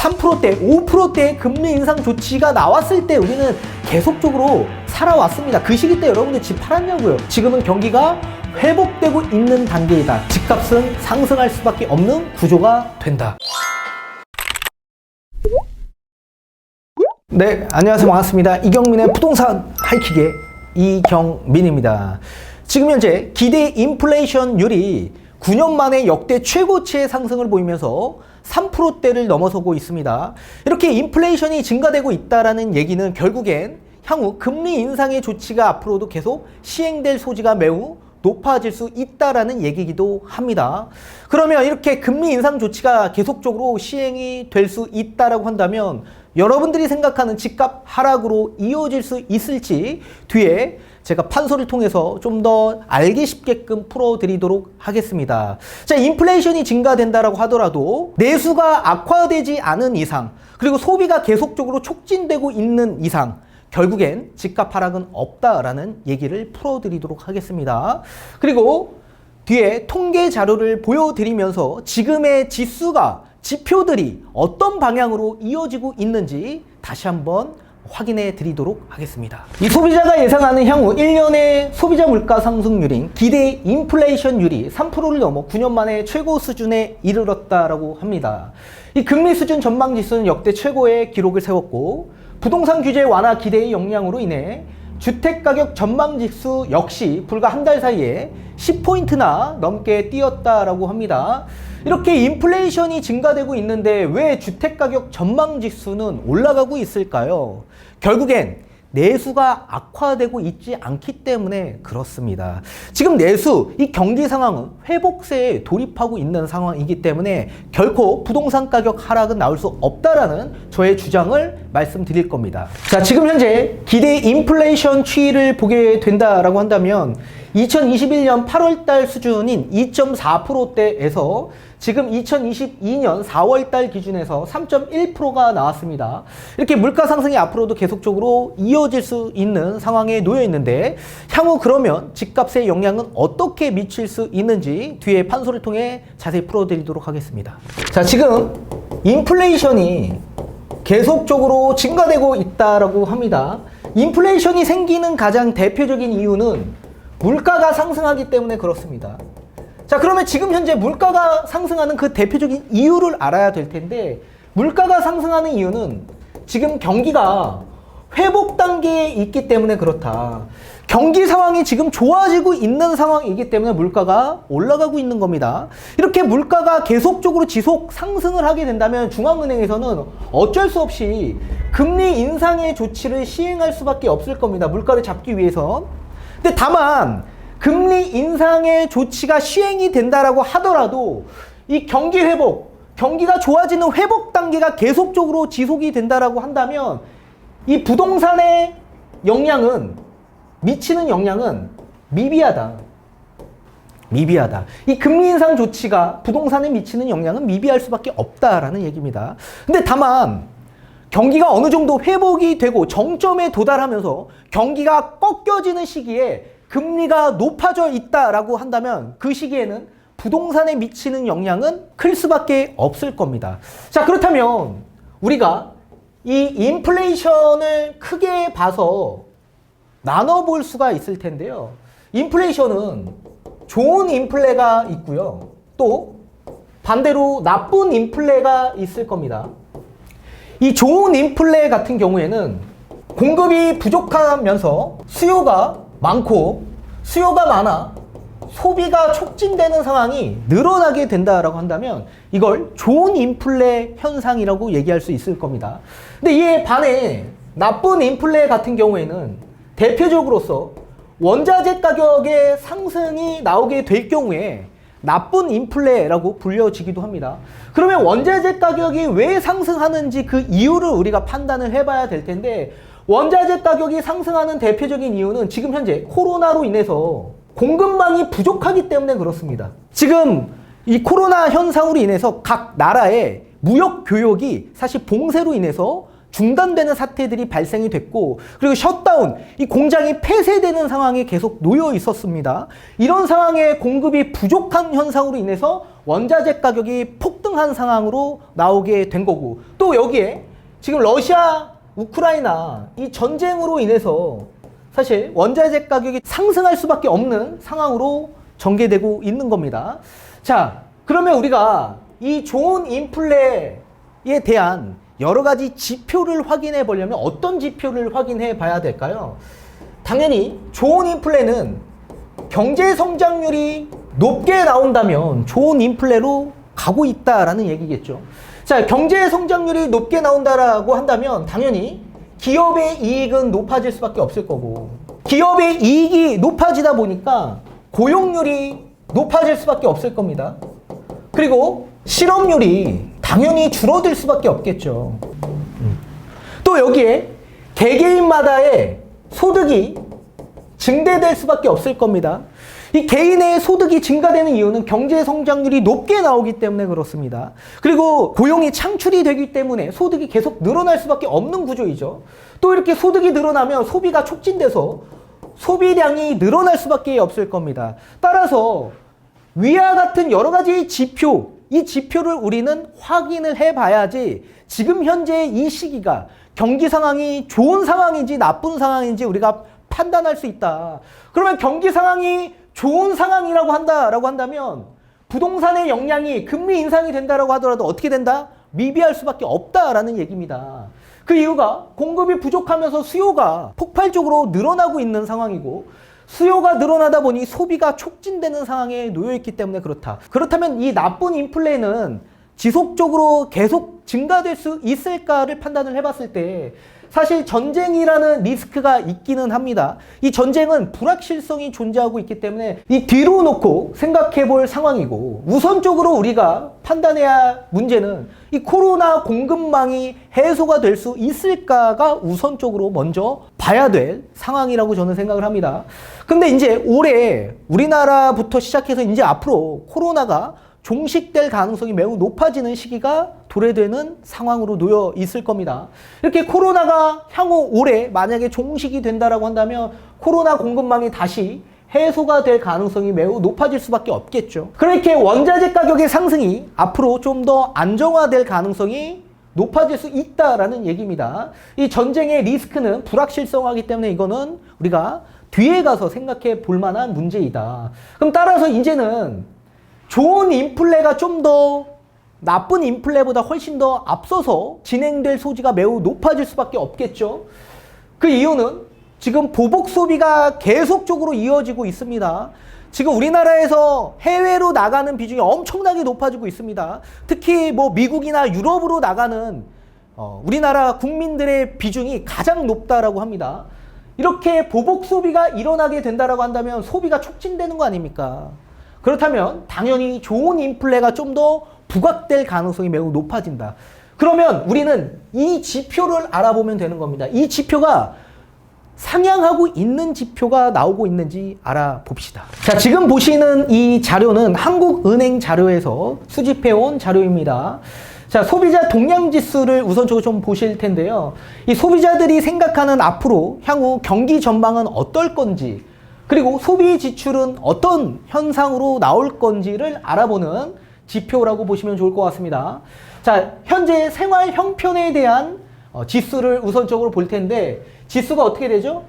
3%대, 5%대의 금리 인상 조치가 나왔을 때 우리는 계속적으로 살아왔습니다. 그 시기 때 여러분들 집 팔았냐고요. 지금은 경기가 회복되고 있는 단계이다. 집값은 상승할 수밖에 없는 구조가 된다. 네, 안녕하세요. 반갑습니다. 이경민의 부동산 하이킥의 이경민입니다. 지금 현재 기대 인플레이션율이 9년 만에 역대 최고치의 상승을 보이면서 3%대를 넘어서고 있습니다. 이렇게 인플레이션이 증가되고 있다는 얘기는 결국엔 향후 금리 인상의 조치가 앞으로도 계속 시행될 소지가 매우 높아질 수 있다라는 얘기이기도 합니다. 그러면 이렇게 금리 인상 조치가 계속적으로 시행이 될 수 있다라고 한다면 여러분들이 생각하는 집값 하락으로 이어질 수 있을지 뒤에 제가 판서를 통해서 좀 더 알기 쉽게끔 풀어드리도록 하겠습니다. 자, 인플레이션이 증가된다라고 하더라도 내수가 악화되지 않은 이상, 그리고 소비가 계속적으로 촉진되고 있는 이상, 결국엔 집값 하락은 없다라는 얘기를 풀어드리도록 하겠습니다. 그리고 뒤에 통계 자료를 보여드리면서 지금의 지표들이 어떤 방향으로 이어지고 있는지 다시 한번 확인해 드리도록 하겠습니다. 이 소비자가 예상하는 향후 1년의 소비자 물가 상승률인 기대 인플레이션율이 3%를 넘어 9년 만에 최고 수준에 이르렀다라고 합니다. 이 금리 수준 전망 지수는 역대 최고의 기록을 세웠고 부동산 규제 완화 기대의 영향으로 인해 주택가격 전망 지수 역시 불과 한 달 사이에 10포인트나 넘게 뛰었다라고 합니다. 이렇게 인플레이션이 증가되고 있는데 왜 주택가격 전망 지수는 올라가고 있을까요? 결국엔 내수가 악화되고 있지 않기 때문에 그렇습니다. 지금 내수, 이 경기 상황은 회복세에 돌입하고 있는 상황이기 때문에 결코 부동산 가격 하락은 나올 수 없다라는 저의 주장을 말씀드릴 겁니다. 자, 지금 현재 기대 인플레이션 추이를 보게 된다라고 한다면 2021년 8월달 수준인 2.4%대에서 지금 2022년 4월달 기준에서 3.1%가 나왔습니다. 이렇게 물가 상승이 앞으로도 계속적으로 이어질 수 있는 상황에 놓여 있는데 향후 그러면 집값의 영향은 어떻게 미칠 수 있는지 뒤에 판소를 통해 자세히 풀어드리도록 하겠습니다. 자, 지금 인플레이션이 계속적으로 증가되고 있다라고 합니다. 인플레이션이 생기는 가장 대표적인 이유는 물가가 상승하기 때문에 그렇습니다. 자, 그러면 지금 현재 물가가 상승하는 그 대표적인 이유를 알아야 될 텐데 물가가 상승하는 이유는 지금 경기가 회복 단계에 있기 때문에 그렇다. 경기 상황이 지금 좋아지고 있는 상황이기 때문에 물가가 올라가고 있는 겁니다. 이렇게 물가가 계속적으로 지속 상승을 하게 된다면 중앙은행에서는 어쩔 수 없이 금리 인상의 조치를 시행할 수밖에 없을 겁니다. 물가를 잡기 위해서. 근데 다만 금리 인상의 조치가 시행이 된다라고 하더라도 이 경기 회복, 경기가 좋아지는 회복 단계가 계속적으로 지속이 된다라고 한다면 이 부동산에 미치는 영향은 미비하다. 이 금리 인상 조치가 부동산에 미치는 영향은 미비할 수밖에 없다라는 얘기입니다. 근데 다만 경기가 어느 정도 회복이 되고 정점에 도달하면서 경기가 꺾여지는 시기에 금리가 높아져 있다라고 한다면 그 시기에는 부동산에 미치는 영향은 클 수밖에 없을 겁니다. 자, 그렇다면 우리가 이 인플레이션을 크게 봐서 나눠볼 수가 있을 텐데요. 인플레이션은 좋은 인플레가 있고요. 또 반대로 나쁜 인플레가 있을 겁니다. 이 좋은 인플레 같은 경우에는 공급이 부족하면서 수요가 많고 수요가 많아 소비가 촉진되는 상황이 늘어나게 된다라고 한다면 이걸 좋은 인플레 현상이라고 얘기할 수 있을 겁니다. 근데 이에 반해 나쁜 인플레 같은 경우에는 대표적으로서 원자재 가격의 상승이 나오게 될 경우에 나쁜 인플레라고 불려지기도 합니다. 그러면 원자재 가격이 왜 상승하는지 그 이유를 우리가 판단을 해봐야 될 텐데 원자재 가격이 상승하는 대표적인 이유는 지금 현재 코로나로 인해서 공급망이 부족하기 때문에 그렇습니다. 지금 이 코로나 현상으로 인해서 각 나라의 무역 교역이 사실 봉쇄로 인해서 중단되는 사태들이 발생이 됐고 그리고 셧다운, 이 공장이 폐쇄되는 상황에 계속 놓여 있었습니다. 이런 상황에 공급이 부족한 현상으로 인해서 원자재 가격이 폭등한 상황으로 나오게 된 거고, 또 여기에 지금 러시아, 우크라이나 이 전쟁으로 인해서 사실 원자재 가격이 상승할 수밖에 없는 상황으로 전개되고 있는 겁니다. 자, 그러면 우리가 이 좋은 인플레에 대한 여러 가지 지표를 확인해 보려면 어떤 지표를 확인해 봐야 될까요? 당연히 좋은 인플레는 경제 성장률이 높게 나온다면 좋은 인플레로 가고 있다라는 얘기겠죠. 자, 경제 성장률이 높게 나온다라고 한다면 당연히 기업의 이익은 높아질 수밖에 없을 거고, 기업의 이익이 높아지다 보니까 고용률이 높아질 수밖에 없을 겁니다. 그리고 실업률이 당연히 줄어들 수밖에 없겠죠. 또 여기에 개개인마다의 소득이 증대될 수밖에 없을 겁니다. 이 개인의 소득이 증가되는 이유는 경제 성장률이 높게 나오기 때문에 그렇습니다. 그리고 고용이 창출이 되기 때문에 소득이 계속 늘어날 수밖에 없는 구조이죠. 또 이렇게 소득이 늘어나면 소비가 촉진돼서 소비량이 늘어날 수밖에 없을 겁니다. 따라서 위와 같은 여러 가지 지표, 이 지표를 우리는 확인을 해봐야지 지금 현재 이 시기가 경기 상황이 좋은 상황인지 나쁜 상황인지 우리가 판단할 수 있다. 그러면 경기 상황이 좋은 상황이라고 한다면 부동산의 영향이 금리 인상이 된다라고 하더라도 어떻게 된다? 미비할 수밖에 없다라는 얘기입니다. 그 이유가 공급이 부족하면서 수요가 폭발적으로 늘어나고 있는 상황이고, 수요가 늘어나다 보니 소비가 촉진되는 상황에 놓여 있기 때문에 그렇다. 그렇다면 이 나쁜 인플레는 지속적으로 계속 증가될 수 있을까를 판단을 해봤을 때 사실 전쟁이라는 리스크가 있기는 합니다. 이 전쟁은 불확실성이 존재하고 있기 때문에 이 뒤로 놓고 생각해 볼 상황이고, 우선적으로 우리가 판단해야 할 문제는 이 코로나 공급망이 해소가 될 수 있을까가 우선적으로 먼저 봐야 될 상황이라고 저는 생각을 합니다. 근데 이제 올해 우리나라부터 시작해서 이제 앞으로 코로나가 종식될 가능성이 매우 높아지는 시기가 도래되는 상황으로 놓여 있을 겁니다. 이렇게 코로나가 향후 올해 만약에 종식이 된다라고 한다면 코로나 공급망이 다시 해소가 될 가능성이 매우 높아질 수밖에 없겠죠. 그렇게 원자재 가격의 상승이 앞으로 좀 더 안정화될 가능성이 높아질 수 있다라는 얘기입니다. 이 전쟁의 리스크는 불확실성하기 때문에 이거는 우리가 뒤에 가서 생각해 볼 만한 문제이다. 그럼 따라서 이제는 좋은 인플레가 좀 더 나쁜 인플레보다 훨씬 더 앞서서 진행될 소지가 매우 높아질 수밖에 없겠죠. 그 이유는 지금 보복 소비가 계속적으로 이어지고 있습니다. 지금 우리나라에서 해외로 나가는 비중이 엄청나게 높아지고 있습니다. 특히 뭐 미국이나 유럽으로 나가는 우리나라 국민들의 비중이 가장 높다라고 합니다. 이렇게 보복 소비가 일어나게 된다라고 한다면 소비가 촉진되는 거 아닙니까? 그렇다면 당연히 좋은 인플레가 좀 더 부각될 가능성이 매우 높아진다. 그러면 우리는 이 지표를 알아보면 되는 겁니다. 이 지표가 상향하고 있는 지표가 나오고 있는지 알아봅시다. 자, 지금 보시는 이 자료는 한국은행 자료에서 수집해온 자료입니다. 자, 소비자 동향 지수를 우선적으로 좀 보실 텐데요. 이 소비자들이 생각하는 앞으로 향후 경기 전망은 어떨 건지, 그리고 소비 지출은 어떤 현상으로 나올 건지를 알아보는 지표라고 보시면 좋을 것 같습니다. 자, 현재 생활 형편에 대한 지수를 우선적으로 볼 텐데, 지수가 어떻게 되죠?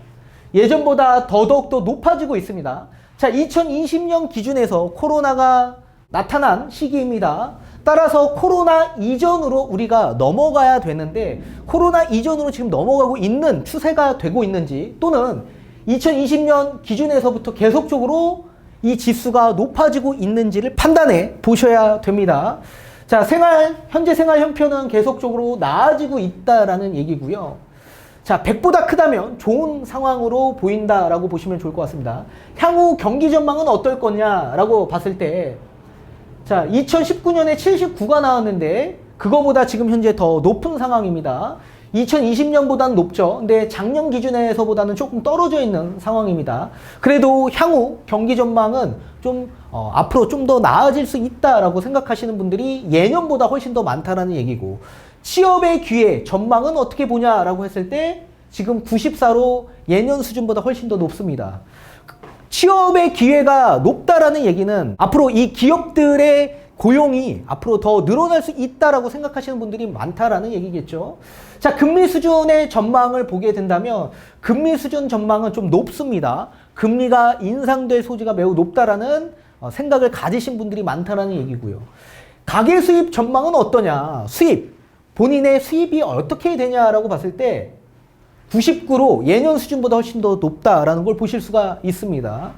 예전보다 더더욱 높아지고 있습니다. 자, 2020년 기준에서 코로나가 나타난 시기입니다. 따라서 코로나 이전으로 우리가 넘어가야 되는데, 코로나 이전으로 지금 넘어가고 있는 추세가 되고 있는지, 또는 2020년 기준에서부터 계속적으로 이 지수가 높아지고 있는지를 판단해 보셔야 됩니다. 자, 현재 생활 형편은 계속적으로 나아지고 있다라는 얘기고요. 자, 100보다 크다면 좋은 상황으로 보인다라고 보시면 좋을 것 같습니다. 향후 경기 전망은 어떨 거냐라고 봤을 때, 자, 2019년에 79가 나왔는데 그거보다 지금 현재 더 높은 상황입니다. 2020년보다는 높죠. 근데 작년 기준에서보다는 조금 떨어져 있는 상황입니다. 그래도 향후 경기 전망은 좀 앞으로 좀 더 나아질 수 있다라고 생각하시는 분들이 예년보다 훨씬 더 많다라는 얘기고, 취업의 기회 전망은 어떻게 보냐라고 했을 때 지금 94로 예년 수준보다 훨씬 더 높습니다. 취업의 기회가 높다라는 얘기는 앞으로 이 기업들의 고용이 앞으로 더 늘어날 수 있다라고 생각하시는 분들이 많다라는 얘기겠죠. 자, 금리 수준의 전망을 보게 된다면 금리 수준 전망은 좀 높습니다. 금리가 인상될 소지가 매우 높다라는 생각을 가지신 분들이 많다라는 얘기고요. 가계 수입 전망은 어떠냐? 수입, 본인의 수입이 어떻게 되냐라고 봤을 때 99로 예년 수준보다 훨씬 더 높다라는 걸 보실 수가 있습니다.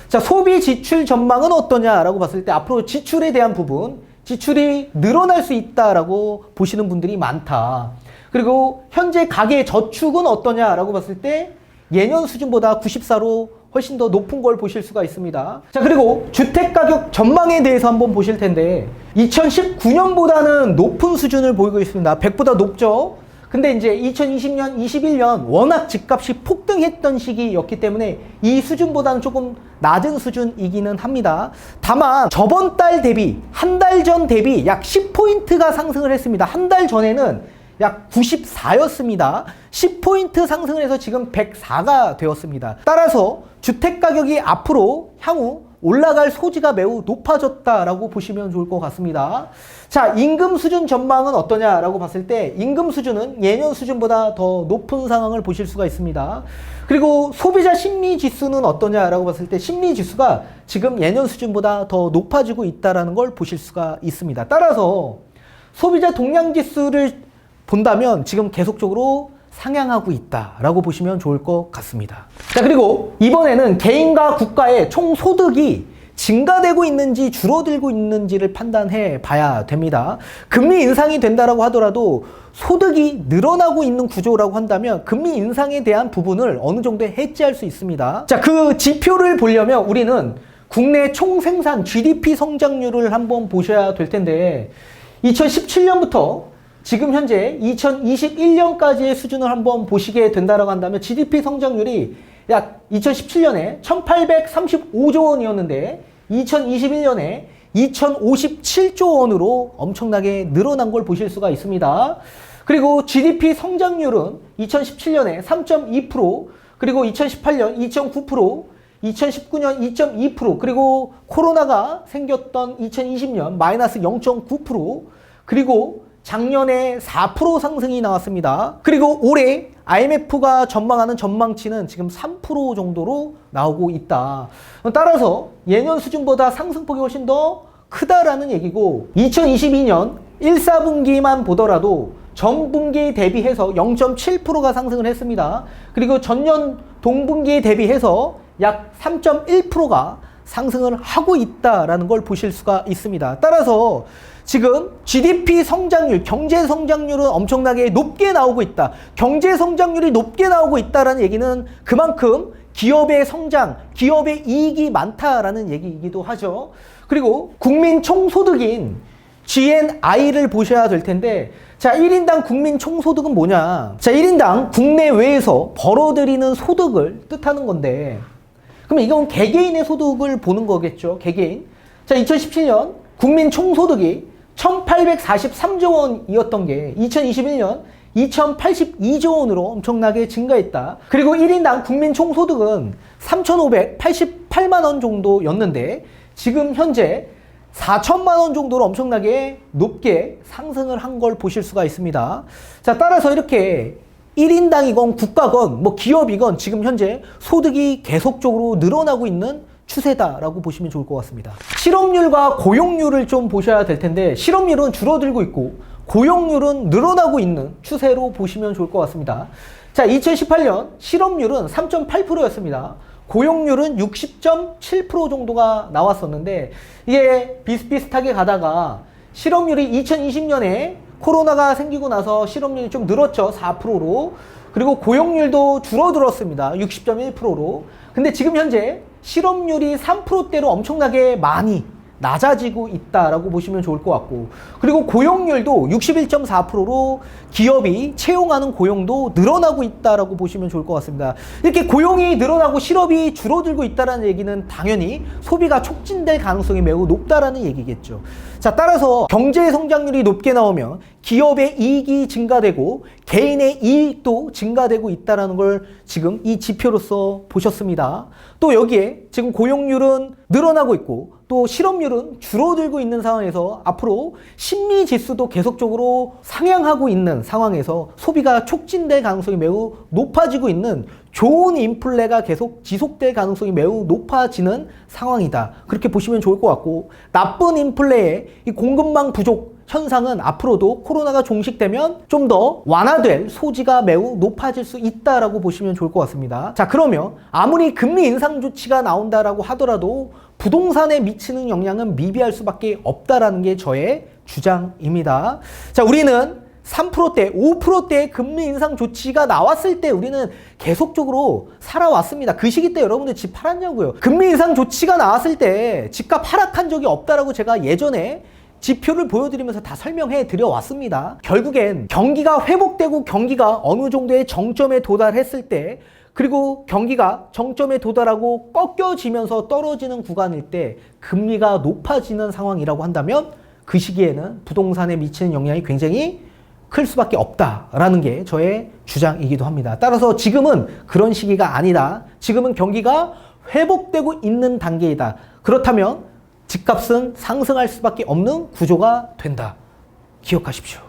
자, 소비 지출 전망은 어떠냐라고 봤을 때 앞으로 지출에 대한 부분, 지출이 늘어날 수 있다라고 보시는 분들이 많다. 그리고 현재 가계 저축은 어떠냐라고 봤을 때 예년 수준보다 94로 훨씬 더 높은 걸 보실 수가 있습니다. 자, 그리고 주택가격 전망에 대해서 한번 보실 텐데 2019년보다는 높은 수준을 보이고 있습니다. 100보다 높죠? 근데 이제 2020년, 21년 워낙 집값이 폭등했던 시기였기 때문에 이 수준보다는 조금 낮은 수준이기는 합니다. 다만 저번 달 대비, 한 달 전 대비 약 10포인트가 상승을 했습니다. 한 달 전에는 약 94였습니다. 10포인트 상승을 해서 지금 104가 되었습니다. 따라서 주택가격이 앞으로 향후 올라갈 소지가 매우 높아졌다라고 보시면 좋을 것 같습니다. 자, 임금 수준 전망은 어떠냐라고 봤을 때 임금 수준은 예년 수준보다 더 높은 상황을 보실 수가 있습니다. 그리고 소비자 심리 지수는 어떠냐라고 봤을 때 심리 지수가 지금 예년 수준보다 더 높아지고 있다는 걸 보실 수가 있습니다. 따라서 소비자 동향 지수를 본다면 지금 계속적으로 상향하고 있다라고 보시면 좋을 것 같습니다. 자, 그리고 이번에는 개인과 국가의 총 소득이 증가되고 있는지 줄어들고 있는지를 판단해 봐야 됩니다. 금리 인상이 된다라고 하더라도 소득이 늘어나고 있는 구조라고 한다면 금리 인상에 대한 부분을 어느 정도 해지할 수 있습니다. 자, 그 지표를 보려면 우리는 국내 총생산 GDP 성장률을 한번 보셔야 될 텐데 2017년부터 지금 현재 2021년까지의 수준을 한번 보시게 된다라고 한다면 GDP 성장률이 약 2017년에 1835조 원이었는데 2021년에 2057조 원으로 엄청나게 늘어난 걸 보실 수가 있습니다. 그리고 GDP 성장률은 2017년에 3.2%, 그리고 2018년 2.9%, 2019년 2.2%, 그리고 코로나가 생겼던 2020년 마이너스 0.9%, 그리고 작년에 4% 상승이 나왔습니다. 그리고 올해 IMF가 전망하는 전망치는 지금 3% 정도로 나오고 있다. 따라서 예년 수준보다 상승폭이 훨씬 더 크다라는 얘기고 2022년 1, 4분기만 보더라도 전분기 대비해서 0.7%가 상승을 했습니다. 그리고 전년 동분기에 대비해서 약 3.1%가 상승을 하고 있다라는 걸 보실 수가 있습니다. 따라서 지금 GDP 성장률, 경제 성장률은 엄청나게 높게 나오고 있다. 경제 성장률이 높게 나오고 있다라는 얘기는 그만큼 기업의 성장, 기업의 이익이 많다라는 얘기이기도 하죠. 그리고 국민 총소득인 GNI를 보셔야 될 텐데, 자, 1인당 국민 총소득은 뭐냐? 자, 1인당 국내외에서 벌어들이는 소득을 뜻하는 건데, 그럼 이건 개개인의 소득을 보는 거겠죠. 개개인. 자, 2017년 국민 총소득이 1843조 원이었던 게 2021년 2082조 원으로 엄청나게 증가했다. 그리고 1인당 국민 총소득은 3,588만 원 정도였는데 지금 현재 4천만 원 정도로 엄청나게 높게 상승을 한 걸 보실 수가 있습니다. 자, 따라서 이렇게 1인당이건 국가건 뭐 기업이건 지금 현재 소득이 계속적으로 늘어나고 있는 추세다라고 보시면 좋을 것 같습니다. 실업률과 고용률을 좀 보셔야 될 텐데 실업률은 줄어들고 있고 고용률은 늘어나고 있는 추세로 보시면 좋을 것 같습니다. 자, 2018년 실업률은 3.8%였습니다. 고용률은 60.7% 정도가 나왔었는데 이게 비슷비슷하게 가다가 실업률이 2020년에 코로나가 생기고 나서 실업률이 좀 늘었죠. 4%로. 그리고 고용률도 줄어들었습니다. 60.1%로. 근데 지금 현재 실업률이 3%대로 엄청나게 많이 낮아지고 있다라고 보시면 좋을 것 같고, 그리고 고용률도 61.4%로 기업이 채용하는 고용도 늘어나고 있다라고 보시면 좋을 것 같습니다. 이렇게 고용이 늘어나고 실업이 줄어들고 있다는 얘기는 당연히 소비가 촉진될 가능성이 매우 높다라는 얘기겠죠. 자, 따라서 경제 성장률이 높게 나오면 기업의 이익이 증가되고 개인의 이익도 증가되고 있다는 걸 지금 이 지표로서 보셨습니다. 또 여기에 지금 고용률은 늘어나고 있고 또 실업률은 줄어들고 있는 상황에서 앞으로 심리 지수도 계속적으로 상향하고 있는 상황에서 소비가 촉진될 가능성이 매우 높아지고 있는 좋은 인플레가 계속 지속될 가능성이 매우 높아지는 상황이다. 그렇게 보시면 좋을 것 같고, 나쁜 인플레의 이 공급망 부족 현상은 앞으로도 코로나가 종식되면 좀 더 완화될 소지가 매우 높아질 수 있다라고 보시면 좋을 것 같습니다. 자, 그러면 아무리 금리 인상 조치가 나온다라고 하더라도 부동산에 미치는 영향은 미비할 수밖에 없다라는 게 저의 주장입니다. 자, 우리는 3%대, 5%대의 금리 인상 조치가 나왔을 때 우리는 계속적으로 살아왔습니다. 그 시기 때 여러분들 집 팔았냐고요. 금리 인상 조치가 나왔을 때 집값 하락한 적이 없다라고 제가 예전에 지표를 보여드리면서 다 설명해 드려 왔습니다. 결국엔 경기가 회복되고 경기가 어느 정도의 정점에 도달했을 때, 그리고 경기가 정점에 도달하고 꺾여지면서 떨어지는 구간일 때 금리가 높아지는 상황이라고 한다면 그 시기에는 부동산에 미치는 영향이 굉장히 클 수밖에 없다라는 게 저의 주장이기도 합니다. 따라서 지금은 그런 시기가 아니다. 지금은 경기가 회복되고 있는 단계이다. 그렇다면 집값은 상승할 수밖에 없는 구조가 된다. 기억하십시오.